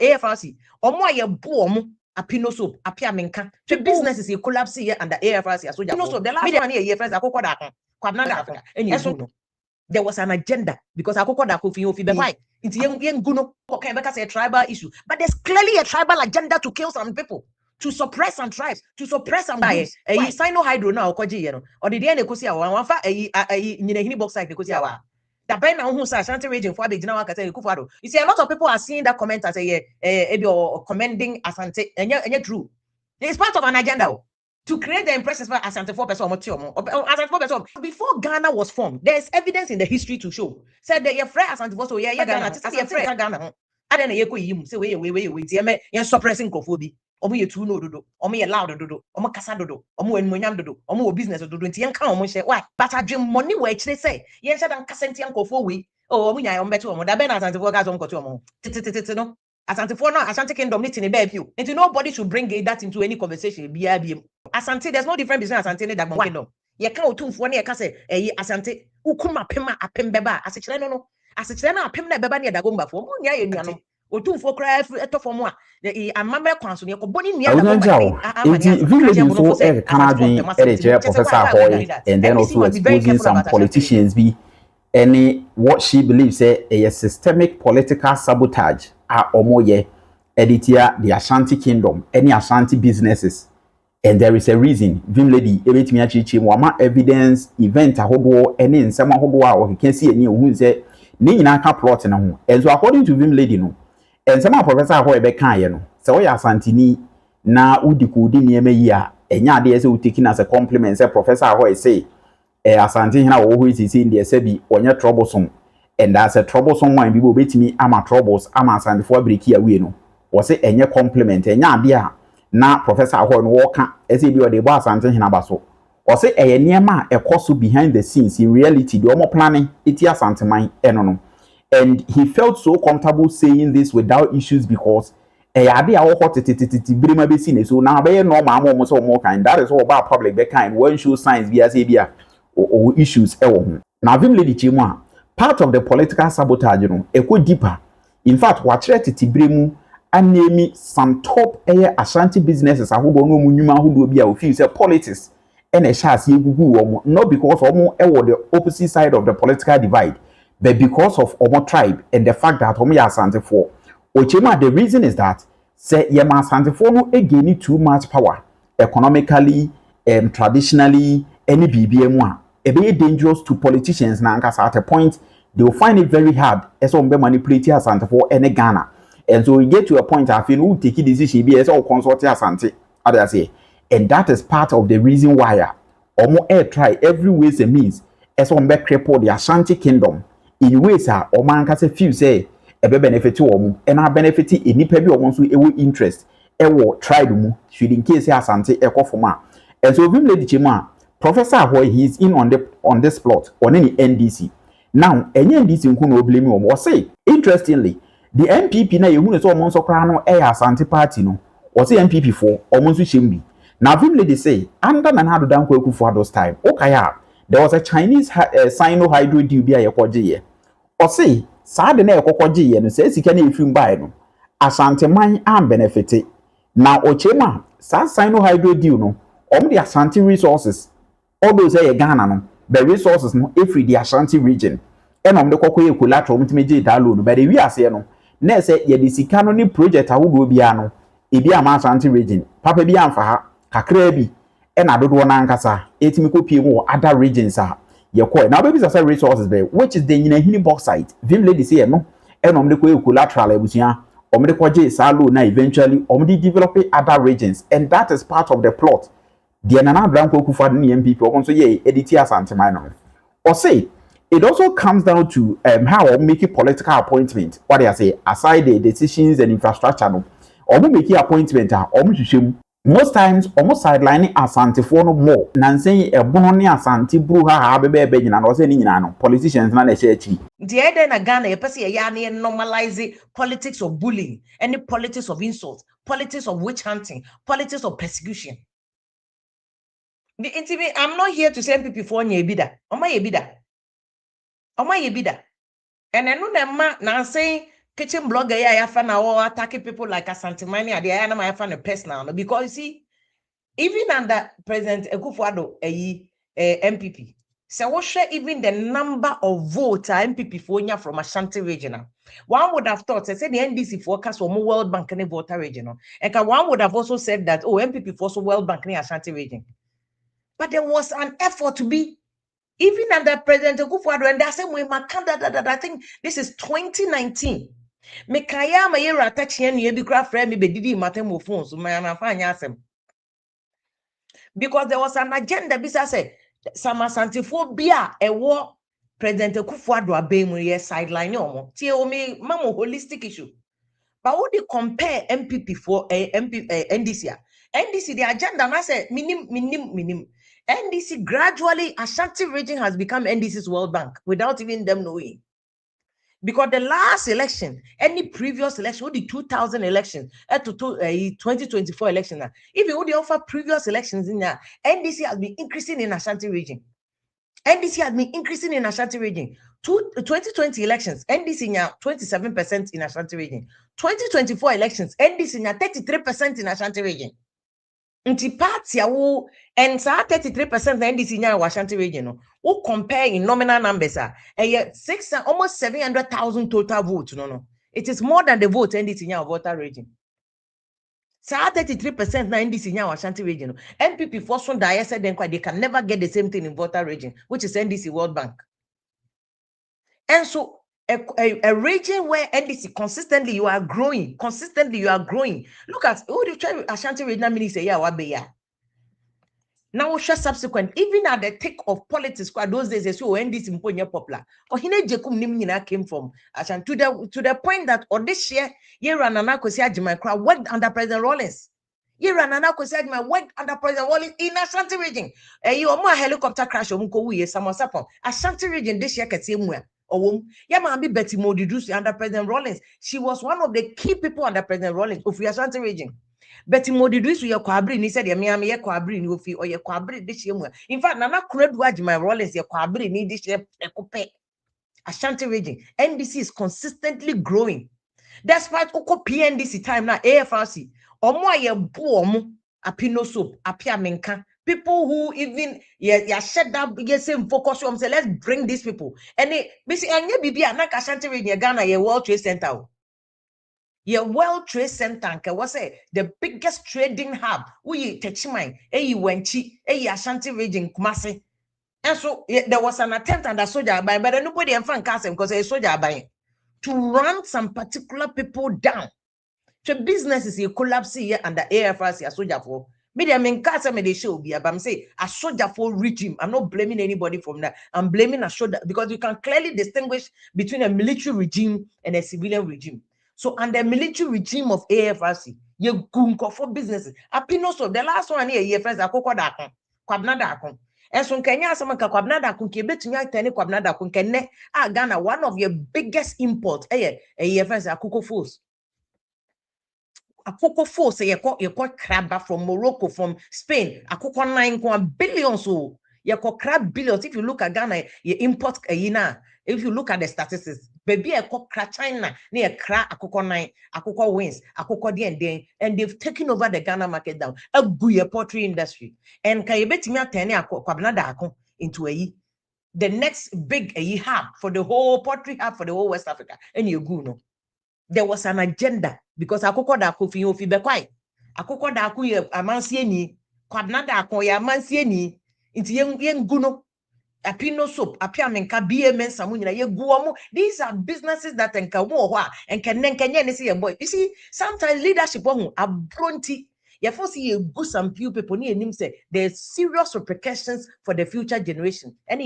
AFRC omo aye bo omo apino soap apia menka the business is collapse here under AFRC as so so the last one here friends akoko da kon kwabna da Africa no there was an agenda because akoko da Kofi ofi be why it's yen guno okay because a tribal issue but there's clearly a tribal agenda to kill some people, to suppress some tribes, to suppress some groups. Sino hydro now okoji ye no or the dey na ekosi awa wan fa nyina hini box site ekosi awa da ben na hu sa Ashanti region for abegina wa kasa Akuffo. You see a lot of people are seeing that comment as a commending Asante and true. It's part of an agenda to create the impressions for Asante 4%. Before Ghana was formed, there is evidence in the history to show. Said that your friend Asante 4 so yeah Ghana, your friend Ghana. I don't know you say wait, you're suppressing Kofi. Omo ye tu no dodo, omo ye loud dodo, omo kasa dodo, omo enmonyam dodo, omo business dodo. Nti yen kan omo hye. Why? But adwem money we chire say, yen hye dan kasa nti Kofi we. Oh, omo nya omo beto omo. Da be na Asante 4 ka omo koto omo. Titi no. Asante 4 no, Asante kingdom ni tini be few. Nti nobody should bring that into any conversation. Asante, there's no difference between Asante and Dagbon kingdom. Ye kan otumfo na ye ka say, Asante, ukuma pema apem beba. Asechire no. Asechire na apem na beba ni Dagbon bafo. Omo nya ye nuano. Otumfo kra eto form a amamre kwanso ne koboni nua Professor Ahwoi, and then also exposing some politicians be any what she believes say a systemic political sabotage omoye editia the Ashanti kingdom, any Ashanti businesses. And there is a reason. Vim lady, everything achieve wama evidence event ahodo any nsema ahodo a we can see any who say ni nyina ka plot na ho. And so according to Vim lady no, and some Professor Ahwoi be kan ye no. Se we Asantini na udikudi nieme yi a enya ade say we taking as a compliment say Professor Ahwoi say Asante hina wo hu isi in the say bi onye troublesome. And that's a troublesome one people betimi ama troubles ama Asante for break here we no. Wo say enye compliment enya ade a na Professor Ahwoi no woka ese bi o de bo Asante hina baso. Wo say eye niema ekoso behind the scenes in reality the omo planning eti Asante man eno no. And he felt so comfortable saying this without issues because ade a wo hot brima be seen so now be normal mo so more kind that is all about public be kind when show signs be as bia or issues e wo ho na vim lady chimu a part of the political sabotage no e go deeper. In fact wa kire bremu anemi some top Ashanti businesses ahodo no mu nyuma ahodo bi a o feel say politics and a chance yegugu wo not because omo e wo the opposite side of the political divide but because of omo tribe and the fact that omo ya Asante for Ochema, the reason is that say Yema Asante for no again too much power economically, traditionally, any BBM1. It be dangerous to politicians now because at a point they will find it very hard as on be manipulating Asante for any Ghana. And so we get to a point I feel who take a decision be as all consult Asante, others say. And that is part of the reason why Omo air try every ways and means as on be cripple the Ashanti kingdom in ways Oman can say few say ebe benefit omo and a benefit enipa bi omo so ewo interest ewo tribe mu should in case Asante ekofoma. And so vim lady chema Professor Ahwoi he is in on this plot on any NDC. Now any NDC nku no blame omo say interestingly the MPP na yehu ne so omo so kra no Asante party no o say MPP for omo so shembi. Now vim lady say under na hado dan Akuffo those time okay there was a Chinese sino hydro deal bi ayekoje ye o say Sade na ekokoje ye no se sika na efim bae no Asante man am benefit na ochema sa sino hydro deal no the Asante resources all those say Ghana no the resources no every the Asante region and the kokoye collateral Multimedia da loan but we ase no na say ye the sika no ni project awodo bia no e bia ma Asante region papa bia amfa ha kakra bi e na dodo na nkasa etimi kopie wo other regions now baby say resources there which is the hini bauxite vim lady say no and the collateral ebusia the kwaje sa loan na eventually the develop other regions and that is part of the plot the nana blanco Akuffo ni MPP so ye edit Asante man or say it also comes down to how make a political appointment what they say aside the decisions and infrastructure no or make appointment most times almost sidelining Asante for no more nansen ebono ne Asante bru ha bebe nyina no se ni nyina no politicians na share chi the ede na Ghana ye pese ye ya na normalize politics of bullying any politics of insult politics of witch hunting politics of persecution. I'm not here to say MPP for nye bida oma ye bida and enu na ma na say kitchen blogger I find all attacking people like Asante Mani I am I find a personal because you see even under President Akuffo MPP so what share even the number of votes MPP for from Ashanti regional one would have thought say the NDC forecast for more World Bank and voter regional and one would have also said that MPP for so World Bank in Ashanti region but there was an effort to be even under President Akuffo and that's same way I think this is 2019 me kaya ma yera attachie no be cra frame me be didi matem phone so my na fa anya asem because there was an agenda bisa say some Asantefo bia ewo President Akuffo abemu ye sideline omo tie o me mamo holistic issue but what they compare MPP for NDC NDC the agenda na say minim NDC gradually Ashanti region has become NDC's World Bank without even them knowing. Because the last election, any previous election, the 2000 election, to 2024 election, if you would offer previous elections in there, NDC has been increasing in Ashanti region. NDC has been increasing in Ashanti region. 2020 elections, NDC in 27% in Ashanti region. 2024 elections, NDC in 33% in Ashanti region. Nti party who and 33% NDC in Ashanti region. Who compare in nominal numbers almost 700,000 total votes. No. It is more than the vote NDC in voter region. 33% na NDC in Ashanti region. MPP for some die said they can never get the same thing in voter region, which is NDC World Bank. And so a region where NDC consistently you are growing. Look at who do you try Ashanti region minister ya. Now, subsequent, even at the thick of politics, those days they say NDC mponya popular. Or hine jekum nimnyina came from Ashanti to the point that this year Nana Kwesi Agyapong worked under President Rawlings. Nana Kwesi Agyapong worked under President Rawlings in Ashanti region. You a helicopter crash omko wuye samosapon. Ashanti region this year ketemwe. Yama be Betty Modidusi under President Rawlings. She was one of the key people under President Rawlings of the Ashanti region. Betty Modidusi ye kwabri ni said yami ye kwabri ni ofi or ye kwabri this year. In fact, Nana Kwadwo Agyapong Rawlings ye kwabri ni this year ekope. Ashanti region. NDC is consistently growing. Despite oko PNDC time na AFRC. Omo ye boom apino soap apia menka. People who even Shatta same focus on say let's bring these people. And basically anya bibia na Ashanti region Ghana ye World Trade Center. Your World Trade Center was the biggest trading hub. We Techimai, Wenchi, Ashanti region, Kumasi. And so there was an attempt under soldier by, but nobody and fan cast because a soldier by to run some particular people down. So businesses you collapse here under AFRC a soldier for. Media men cast me they show be about say a soldier for regime. I'm not blaming anybody from that. I'm blaming a soldier because you can clearly distinguish between a military regime and a civilian regime. So under military regime of AFRC, you gunko for businesses. Apino so the last one here, friends, akoko dakon, kwabna dakon. And so Kenya samaka kwabna dakon kebetunya tene kwabna dakon kenne Ghana one of your biggest imports. Friends, akoko force. Akoko force ye crab from Morocco, from Spain. Akoko 9 billions so ye crab billions. If you look at Ghana, you import if you look at the statistics, baby a China near cra akoko 9, akoko wins, akoko den, and they've taken over the Ghana market down. A good poultry industry. And can you bet me into the next big hub for the whole poultry hub for the whole West Africa. And you go no. There was an agenda because akoko da Kofi ofi be kwai. Akoko da ku ye amansie ni, kwabna da akon ye amansie ni. Inti yen guno. Apino soap, apia menka BMN samunyina ye guomo. These are businesses that enka wo and can say boy. You see, sometimes leadership a bronti. You first see good some few people ni enim say there's serious repercussions for the future generation. And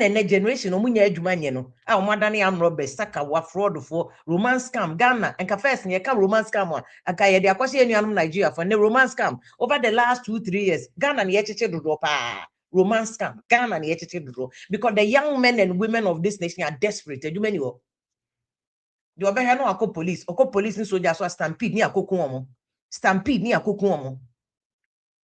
the generation omunya adwuma nye no a omadane am robbers saka wa fraud for romance scam Ghana and ka first nye ka romance scam aka ye de akwose enuanum Nigeria for the romance scam over the last 2-3 years Ghana na ye cheche dodo pa romance scam Ghana na ye cheche dodo because the young men and women of this nation are desperate adwuma ni wo de obehwe no akọ police ni soldiers so stampede ni akokun omo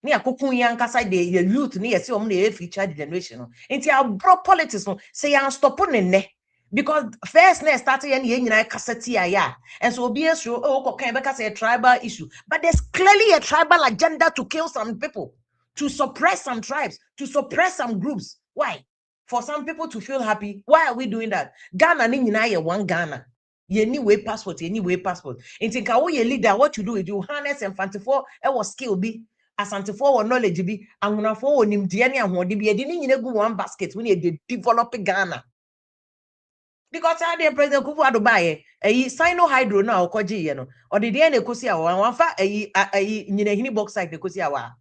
ni akokun yankasa the youth ni yesi omo na feature generation no enti abro politics no say yan stop ne Because first next started and cassette and so be sure a tribal issue. But there's clearly a tribal agenda to kill some people, to suppress some tribes, to suppress some groups. Why? For some people to feel happy. Why are we doing that? Ghana ni one Ghana. Way passport, way passport. And think how you leader, what you do is you harness and fantifo was skill be. Asante for knowledge be and when for him DNA and what be didn't one basket when you develop Ghana. Because I did President Kufu buy a sino hydro now, Koji, or the DNA Kosia, one fa a hini box site the Kosia.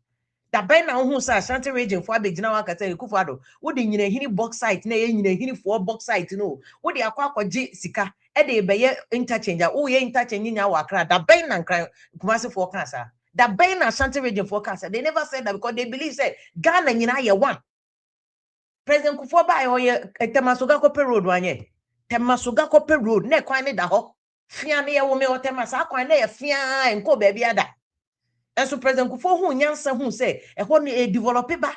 That by now, who says Ashanti region for big general Kata Kufado, would in a hini box site, nay, in a hini 4 box site, no, would the aqua J Sika, Eddie Bayer interchanger, oh, ye interchanging our crowd, that Bain and cry Kumasi for cancer. That Bain Ashanti region for cancer. They never said that because they believe, say, Ghana, you one. President Kufu by or a Tamasoga Copper Road one ye. Temasuga Copper Road, ne quine da ho. Fiania woman or Temasa, quine, fia and co baby ada. And so President Kufu who Yansa who say, a honey a developer ba.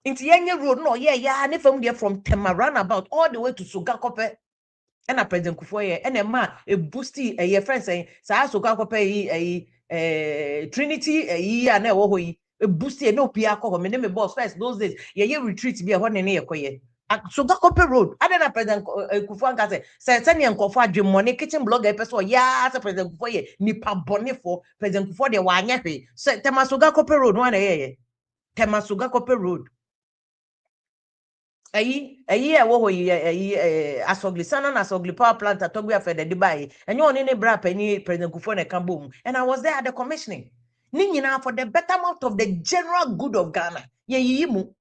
Into Yanya Road, no, and if I'm there from Temaran about all the way to Suga Copper. And a President Kufu, and a man, a boosty, a friend saying, Sa Suga Copper, a Trinity, a year, and a boosty, no Piaco, my name boss first those days, ye retreat be a one near Koye. So go Copper Road. I don't know President Kufuor say certainly and Kofa dream money kitchen blogger person. Yeah, President Kufuor nipa bonne for President Kufuor de wanya hwe. So Temasuga Copper Road one eh. Temasuga Copper Road. Ayi wo asogli sana na asogli power plant atogwe afede Dubai. And you on any bra penny President Kufuor ne kambo. And I was there at the commissioning. Ni nyina for the betterment of the general good of Ghana. Ye yimu.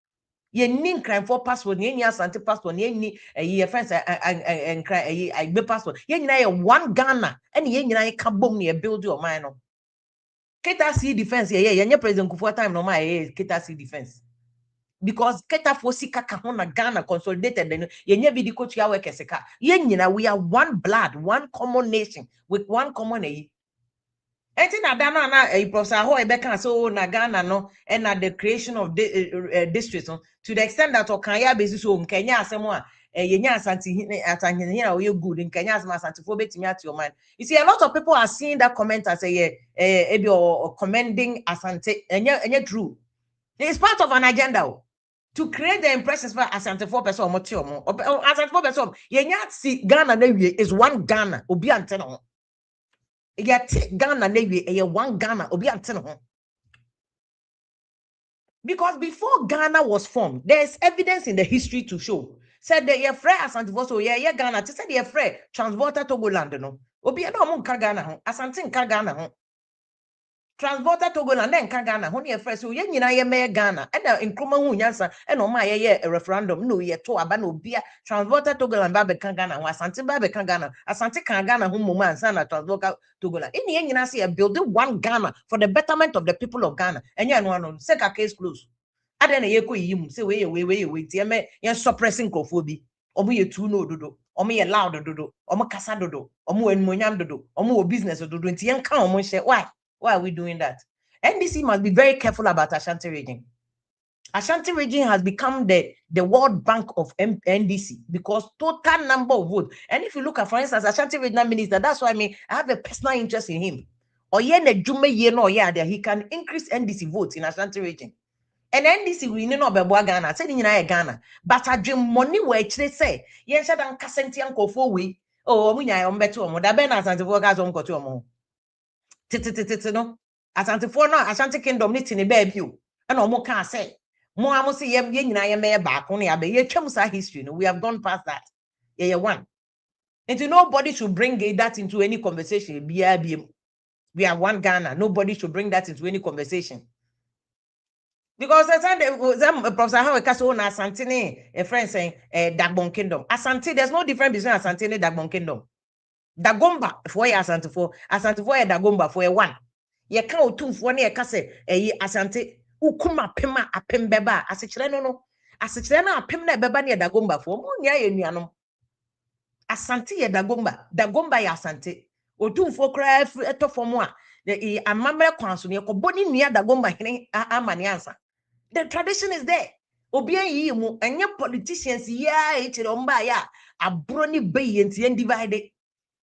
Ye nin crime for passport, ye Asante passport, ye ye friends and cry I be passport. Ye na one Ghana, and ye na kabom ye build your mind. Keta see defense, ye President Kufuor time no my Keta see defense. Because Keta for sika kahona Ghana consolidated, then ye never the coach ya work eseka. Ye we are one blood, one common nation, with one common Enti na dana na Prof Ahwoi beka so na Ghana no and at the creation of districts to the extent that okanya basis so Kenya asemo a yenya Asante atanyenya we good in Kenya asema Asante for betimi at your mind. You see a lot of people are seeing that comment as a or commending Asante enya true. It's part of an agenda to create the impressions for Asante for person or Asante for person yenya see Ghana na is one Ghana obi antena yet Ghana Navy a one Ghana obi antene. Because before Ghana was formed, there is evidence in the history to show. Said that your friend Asante so yeah Ghana. They said your friend transporter Togoland no. Obi no mo nka Ghana ho. Asante nka Ghana ho. Transporter Togoland nka Ghana ho. Your friend so ye nyina ye me Ghana. And nkroma hu nyansa and o ma ye a referendum no ye to aba na obi transporter Togoland ba be kan Ghana ho. Asante ba be kan Ghana. Asante kan Ghana ho mo ansa na transporter Togoland. Any ye nyina say building one Ghana for the betterment of the people of Ghana. And ye no say ka case close. Adena ye ko yim say we tie me ye suppressing Kofi bi. Omo ye tu no dodo. Omo ye loud dodo. Omo kasa dodo. Omo enmonyam dodo. Omo business dodo. Nti ye nka omo hye. Why are we doing that? NDC must be very careful about Ashanti region. Ashanti region has become the World Bank of NDC because total number of votes. And if you look at, for instance, Ashanti regional minister, that's why I have a personal interest in him. Or he can increase NDC votes in Ashanti region. And NDC we know about Ghana, said in Ghana, but I dream money where they say, yes, I don't Kasentian Kofi we. Oh, we are on better. That Ben Asante for guys on Kotomo. No, Asante for no, Ashanti Kingdom knitting a baby. And no more can say. More I must say, I may back on the history. We have gone past that. Yeah, one. And nobody should bring that into any conversation. We are one Ghana. Nobody should bring that into any conversation. Because Prof Ahwoi Kaso na Asante a friend saying Dagbon Kingdom. Asante, there's no difference between Asante and Dagbon Kingdom. Dagomba for Asante for Dagomba for one. Ye can two for near Kase Asante Ukuma Pema Apembeba Asichreno no Asichrena Apemna Beba near Dagomba for Munya Yano Asante ye Dagomba ya Asante Otum for cry eto for moi the Amamra Council near Koboni near Dagomba Amaniansa. The tradition is there. Obi yi mu enye politicians ya e kire omba ya abro ni bayi enti divide.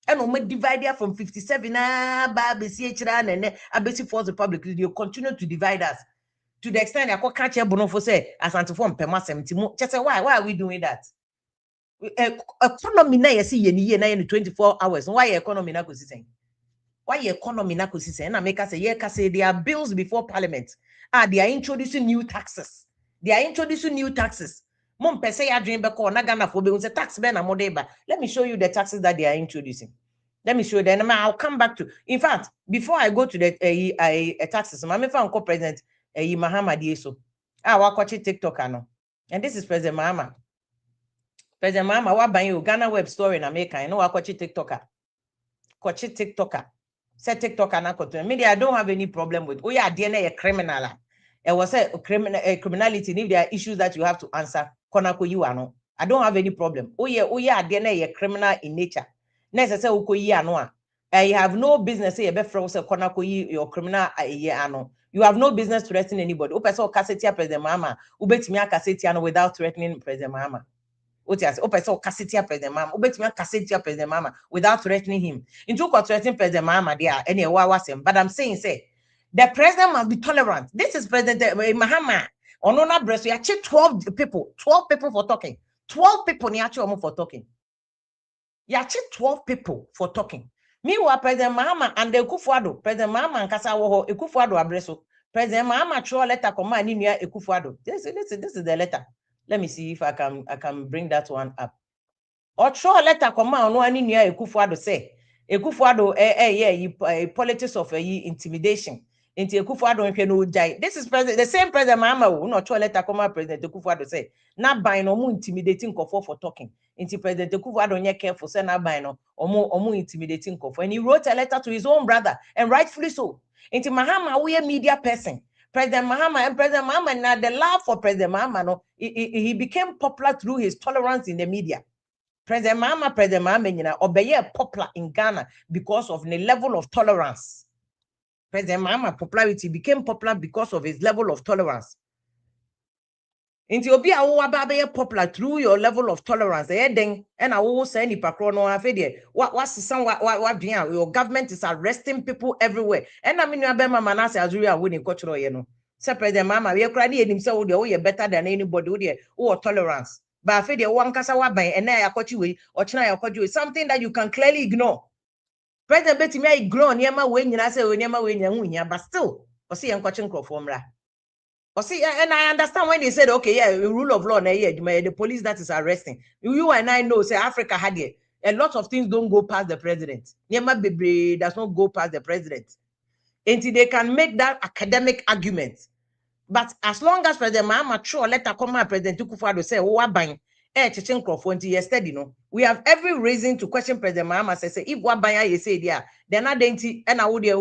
And we divide from 57 ba besi e kire na abesi Fourth Republic. You continue to divide us to the extent that catch a bonofo say Asante for mpema 70 mu. Just say why are we doing that? Economy na yesi ye na 24 hours. Why economy na kosisen? Why economy na kosisen? Na make us say there are bills before parliament. They are introducing new taxes. They are introducing new taxes. Mom pese ya dream beko na Ghana for be say tax be na modeba. Let me show you the taxes that they are introducing. Let me show you. Then I'll come back to. In fact, before I go to the taxes, I'm a president Mahama Dieso. I watch TikTok ano. And this is President Mahama. President Mahama, what buy you Ghana web story in America? I know I watch TikToker. Watch TikToker. Say TikToker na koto. Media, I don't have any problem with. Oh yeah, DNA a criminal. It was a criminality. If there are issues that you have to answer, konako you ano. I don't have any problem. Oh yeah, DNA a criminal in nature. Next say ukoyi ano. You have no business say be from say konako your criminal ano. You have no business threatening anybody. Opeso kasetia President Mahama. Ubetimi akasetia no without threatening President Mahama. Opeso kasetia President Mahama. Ubetimi akasetia President Mahama without threatening him. Into threatening President Mahama there any wasem. But I'm saying say the president must be tolerant. This is President Mahama. Onona breast, we actually 12 people for talking. 12 people ni actually for talking. You actually 12 people for talking. Meanwhile, President Mahama and the Akuffo, President Mahama and Kasa Woho, Akuffo abreso. President Mahama throw a letter command in here Akuffo. This is the letter. Let me see if I can bring that one up. Or throw a letter command no in here Akuffo say. Akuffo politics of intimidation. Into Akuffo this is the same President Mahama who not throw a letter command President Akuffo say. Not by no more intimidating Kofi for talking. Into President Akuffo don't careful say na by no or more intimidating Kofi. And he wrote a letter to his own brother, and rightfully so. Into Mahama, we a media person. President Mahama now the love for President Mahama no he became popular through his tolerance in the media. President Mahama, you know, obey popular in Ghana because of the level of tolerance. President Mahama popularity became popular because of his level of tolerance. Into obi a popular through your level of tolerance. And I will say ni pakrono afede. What your government is arresting people everywhere. And I mean you abema manase azuri a winning culture you know. Say President Mahama we cry ni himself we better than anybody who tolerance. But afede one kasa wa ban and na yakochi we or china yakochi something that you can clearly ignore. President betimi ignore niema we nyina say we niema we nya but still o see yankochin crofomra. See, and I understand when they said, okay, yeah, rule of law, the police that is arresting. You and I know, say Africa had it. A lot of things don't go past the president. Nyema Bebre does not go past the president. Until they can make that academic argument. But as long as President Mahama sure letter come out, President Akuffo say, oh, Wabang, Chichin Crawford, yesterday, you know, we have every reason to question President Mahama. Say, if Wabang you say there, they're not dainty, and I would the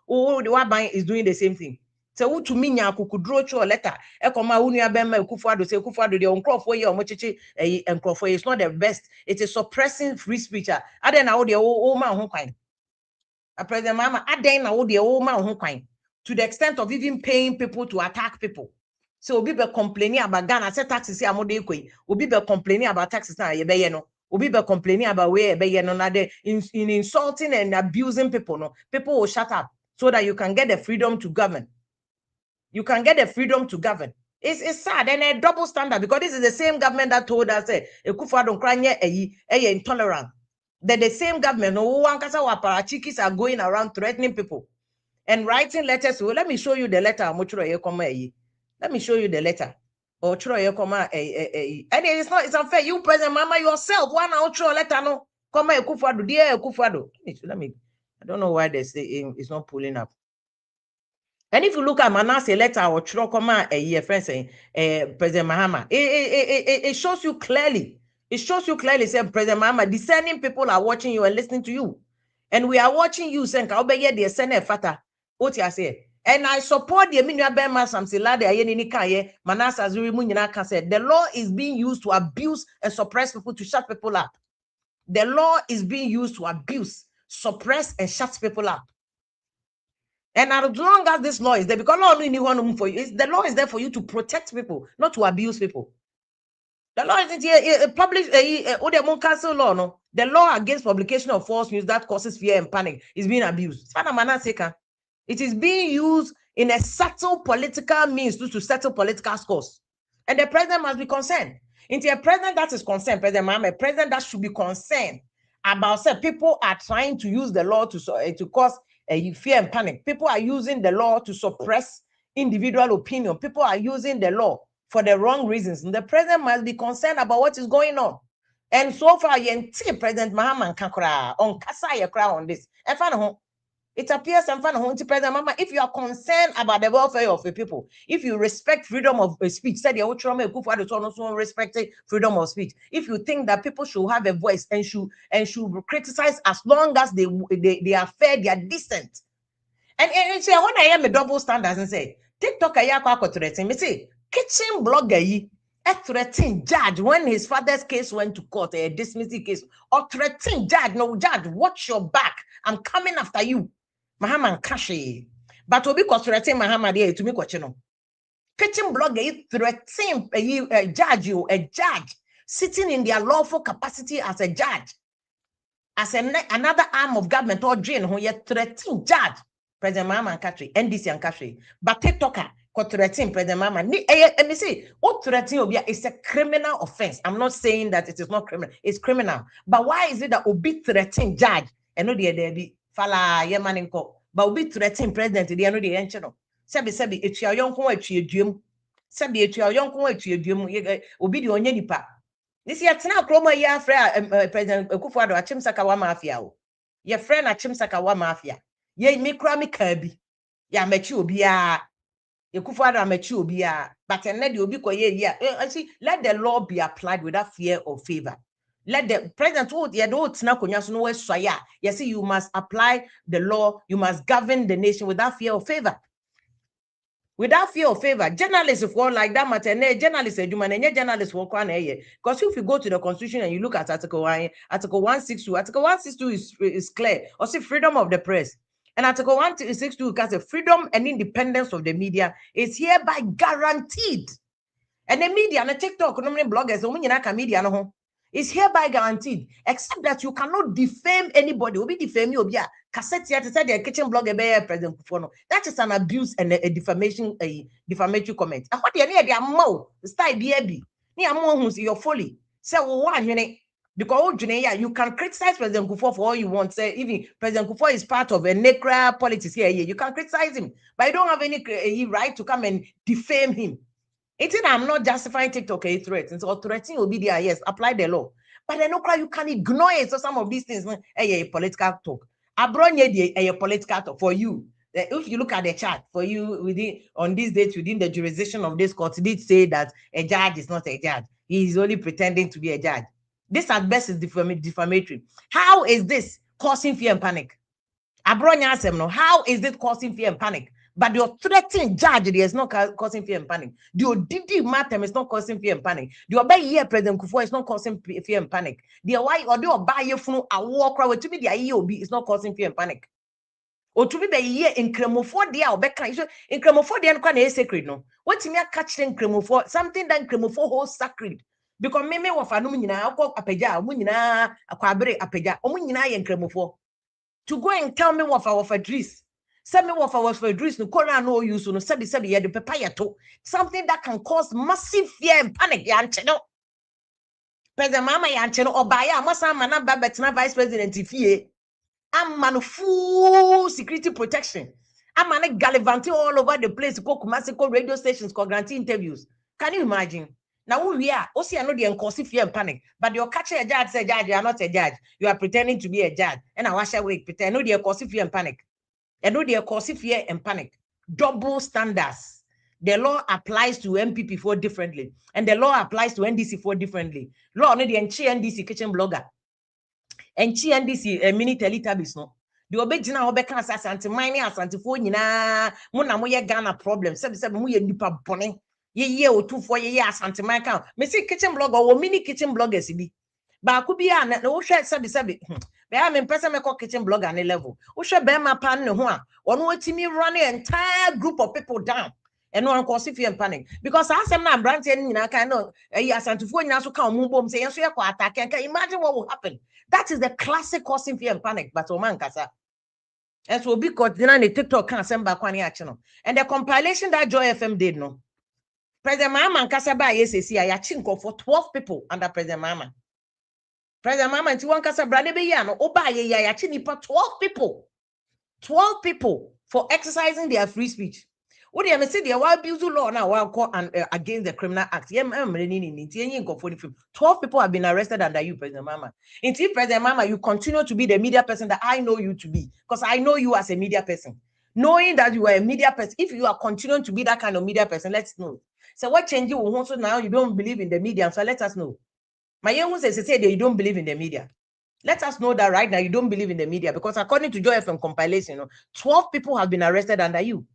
Wabang is doing the same thing. So to me nya kukudro cho letter e koma unu abema Akuffo say Akuffo the Nkrofo ye omochichi Nkrofo is not the best. It is suppressing free speech. Aden na wo de o man ho kwan. A President Mahama aden na wo de o man ho kwan to the extent of even paying people to attack people. So obi be complaining about Ghana say taxes amode ekoi. Obi be complaining about taxes na ye be ye no. Obi be complaining about where be ye no na de in insulting and abusing people no. People will shut up so that you can get the freedom to govern. You can get the freedom to govern. It's sad and a double standard because this is the same government that told us Akuffo don't cry intolerant. That the same government no one kasa wa parachikis are going around threatening people and writing letters. Well, let me show you the letter. Let me show you the letter. Or and it's unfair. You President Mahama yourself one outro letter no come Akuffo dear Akuffo. Let me. I don't know why they say it's not pulling up. And if you look at Manasseh letter or Chirokoma a year friend saying President Mahama, it shows you clearly. It shows you clearly saying President Mahama, discerning people are watching you and listening to you. And we are watching you saying Kaobeye the Senate Fata. What you say? And I support the Minya Bema Samsilade Ayenini Kaye, Manasseh Azuri Munyana said the law is being used to abuse and suppress people to shut people up. The law is being used to abuse, suppress, and shut people up. And as long as this law is there, because law only one for you, the law is there for you to protect people, not to abuse people. The law is here published the council law, no. The law against publication of false news that causes fear and panic is being abused. It is being used in a subtle political means to settle political scores. And the president must be concerned. Into a president that is concerned, President Mahama, a president that should be concerned about say people are trying to use the law to cause fear and panic. People are using the law to suppress individual opinion. People are using the law for the wrong reasons. And the president must be concerned about what is going on. And so far, President Mahama Kakra on Kasaya on this. It appears President Mama, if you are concerned about the welfare of the people, if you respect freedom of speech, said the Akuffo respect freedom of speech. If you think that people should have a voice and should criticize as long as they are fair, they are decent. And say when I am a double standards and say TikTok me say kitchen blogger threatening judge when his father's case went to court, a dismissal case, or threatening judge, no judge, watch your back. I'm coming after you. Mahama Kashi. But obi threatening Mahama there to me no. Kitchen blogger threatening a judge sitting in their lawful capacity as a judge, as another arm of government or drain who yet threatening judge. President Mahama Kashi, NDC and Kashi. But TikToker threatening President Mahama. And me say, what threatening Obia is a criminal offense. I'm not saying that it is not criminal. It's criminal. But why is it that Obi threatening judge? And no there be fala yemaninko. But Obi threatening president. They know the enchino. Sebi etua yonko etua duem. Sebi etua yonko etua duem. Obi the onye nipa. This year tena kroma ya friend President Akuffo Addo achim saka wa mafia o. Ye friend achim saka wa mafia. Ye mikra mikabi. Ya mechi obi a Akuffo Addo mechi obi a. But enne the obi koye ya. See, let the law be applied without fear or favor. Let the president yes, you must apply the law, you must govern the nation without fear or favor. Without fear or favor, journalists of all like that matter, journalists journalists work on because if you go to the constitution and you look at Article 162 is clear. Also, freedom of the press. And Article 162 because the freedom and independence of the media is hereby guaranteed. And the media and the TikTok, bloggers, media no is hereby guaranteed, except that you cannot defame anybody. Obi defame you, Obia. Cassette here to say the kitchen blogger be President Kufono. That is an abuse and a defamation, a defamatory comment. And what you need their mouth, style be near more who's your folly. Say, one because you can criticize President Kufono for all you want. Say, even President Kufono is part of a necra politics here. You can criticize him, but you don't have any right to come and defame him. I'm not justifying TikTok threats. And so threatening will be there, yes, apply the law. But then you can ignore it. So some of these things, political talk. Abronye a political talk for you. If you look at the chart, for you on this date within the jurisdiction of this court, did say that a judge is not a judge. He is only pretending to be a judge. This at best is defamatory. How is this causing fear and panic? Abronye asem no. How is it causing fear and panic? But your threatening judge is not causing fear and panic. The Didi matter is not causing fear and panic. The obey here President Kufuor is not causing fear and panic. The why or the obey you from a war crowd to be the IEOB is not causing fear and panic. Or to be the year in Cremofor dia or back in Cremofor dia and sacred no. What's me a catch in Cremofor? Something that Cremofor holds sacred. Because me of a numina, apeja, munina, a quabre apeja, omunina and Cremofor. To go and tell me what our Fadris. Send me what was for Idris no corner no use no sabi ye the papaya to something that can cause massive fear and panic yancheno. President Mama yancheno or buy a masa mana babetina vice president ifie. I'm man full security protection. I'm man gallivanting all over the place. Go Kumasi radio stations, go grantee interviews. Can you imagine? Now we are also know the cause fear and panic. But you're catching a judge, say judge, you are not a judge. You are pretending to be a judge. And I wash away pretend no the cause fear and panic. And no, they cause fear and panic. Double standards. The law applies to MPP4 differently, and the law applies to NDC4 differently. Law no the NDC kitchen blogger, NDC mini teletabis no. The obejina obeka Asante mine Asante fo nyina mo na mo ye Ghana problem. Sebe mo ye nipa bone. Ye o 2 4 ye Asante mine kan. Me see kitchen blogger or mini kitchen bloggers bi. Ba ku bia na wo hwe sebe be am person me kitchen blogger ne level. Wo hwe be ma pan ne ho a One way to me run the entire group of people down. And no one cause fear and panic. Because I am not branching, I kind of Asante so come move say so attack. Can imagine what will happen. That is the classic causing fear and panic, but Oman kasa. And so because then the TikTok can send back one action. And the compilation that Joy FM did no. President Mahama and Kasaba SAC I chinko for 12 people under President Mahama. President Mahama and Tiwan Kasa Branebe Yano Oba ya chinipa 12 people. 12 people for exercising their free speech. What do you say? The wild beautiful law now while call and against the criminal act. 12 people have been arrested under you, President Mahama. Until President Mahama, you continue to be the media person that I know you to be, because I know you as a media person. Knowing that you are a media person, if you are continuing to be that kind of media person, let's know. So what change you also now? You don't believe in the media, so let us know. My young says say that you don't believe in the media. Let us know that right now you don't believe in the media, because according to Joy FM compilation, 12 people have been arrested under you.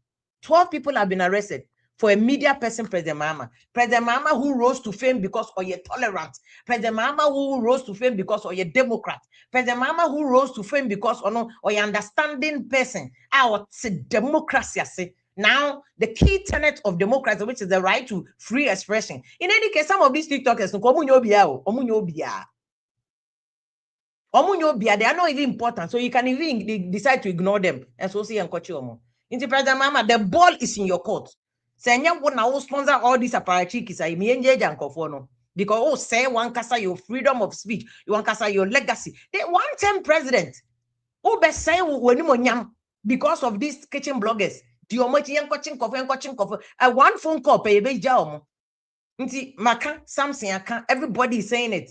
12 people have been arrested for a media person, President Mahama. President Mahama who rose to fame because of your tolerant. President Mahama who rose to fame because of your Democrat. President Mahama who rose to fame because of your understanding person. Our democracy. Now, the key tenet of democracy, which is the right to free expression. In any case, some of these TikTokers, they are not even important, so you can even decide to ignore them. And so see and coach you. Into President Mahama, the ball is in your court. Say what now sponsor all these apparatchiks. I mean, because say one kasa your freedom of speech, you want kasa your legacy. The one-term president, be say when because of these kitchen bloggers. One phone call pay be jam. Inti maka something I can't. Everybody is saying it.